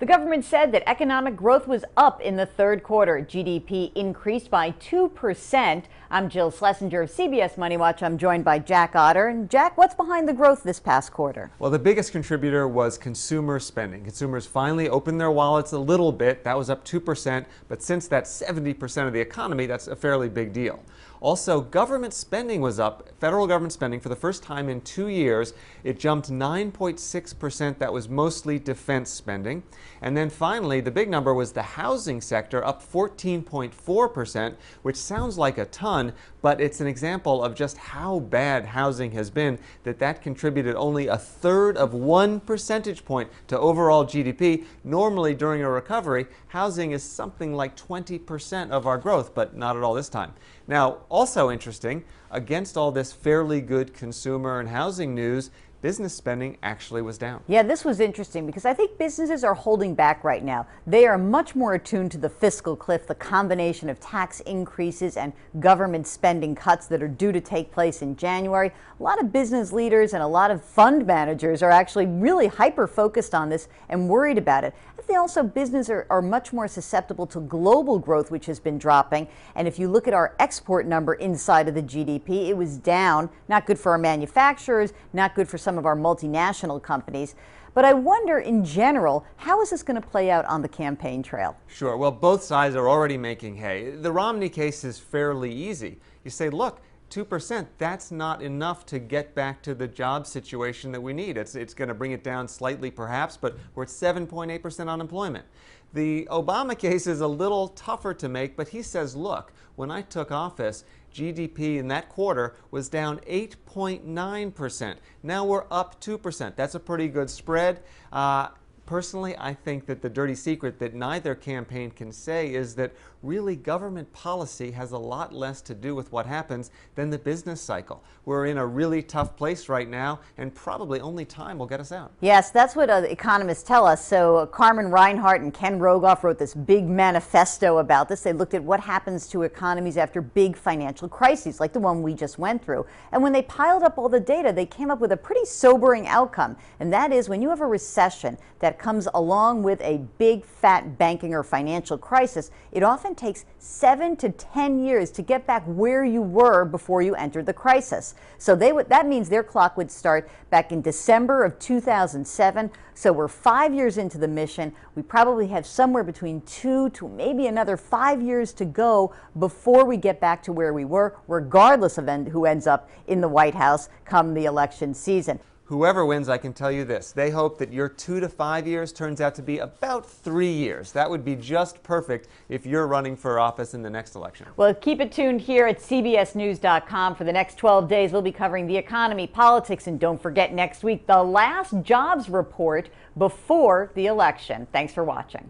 The government said that economic growth was up in the third quarter. GDP increased by 2%. I'm Jill Schlesinger of CBS MoneyWatch. I'm joined by Jack Otter. And Jack, what's behind the growth this past quarter? Well, the biggest contributor was consumer spending. Consumers finally opened their wallets a little bit. That was up 2%. But since that's 70% of the economy, that's a fairly big deal. Also, government spending was up. Federal government spending for the first time in 2 years. It jumped 9.6%. That was mostly defense spending. And then finally, the big number was the housing sector, up 14.4%, which sounds like a ton, but it's an example of just how bad housing has been, that contributed only a third of 1 percentage point to overall GDP. Normally, during a recovery, housing is something like 20% of our growth, but not at all this time. Now, also interesting, against all this fairly good consumer and housing news, business spending actually was down. Yeah, this was interesting because I think businesses are holding back right now. They are much more attuned to the fiscal cliff, the combination of tax increases and government spending cuts that are due to take place in January. A lot of business leaders and a lot of fund managers are actually really hyper-focused on this and worried about it. I think also businesses are much more susceptible to global growth, which has been dropping. And if you look at our export number inside of the GDP, it was down. Not good for our manufacturers, not good for some of our multinational companies. But I wonder, in general, how is this going to play out on the campaign trail? Sure. Well, both sides are already making hay. The Romney case is fairly easy. You say, look, 2%, that's not enough to get back to the job situation that we need. It's going to bring it down slightly perhaps, but we're at 7.8% unemployment. The Obama case is a little tougher to make, but he says, look, when I took office, GDP in that quarter was down 8.9%. Now we're up 2%. That's a pretty good spread. Personally, I think that the dirty secret that neither campaign can say is that really government policy has a lot less to do with what happens than the business cycle. We're in a really tough place right now, and probably only time will get us out. Yes, that's what economists tell us. So Carmen Reinhart and Ken Rogoff wrote this big manifesto about this. They looked at what happens to economies after big financial crises, like the one we just went through. And when they piled up all the data, they came up with a pretty sobering outcome. And that is, when you have a recession that comes along with a big fat banking or financial crisis, it often takes 7 to 10 years to get back where you were before you entered the crisis. So that means their clock would start back in December of 2007. So we're 5 years into the mission. We probably have somewhere between 2 to maybe another 5 years to go before we get back to where we were, regardless of who ends up in the White House come the election season. Whoever wins, I can tell you this. They hope that your 2 to 5 years turns out to be about 3 years. That would be just perfect if you're running for office in the next election. Well, keep it tuned here at CBSNews.com. For the next 12 days, we'll be covering the economy, politics, and don't forget next week, the last jobs report before the election. Thanks for watching.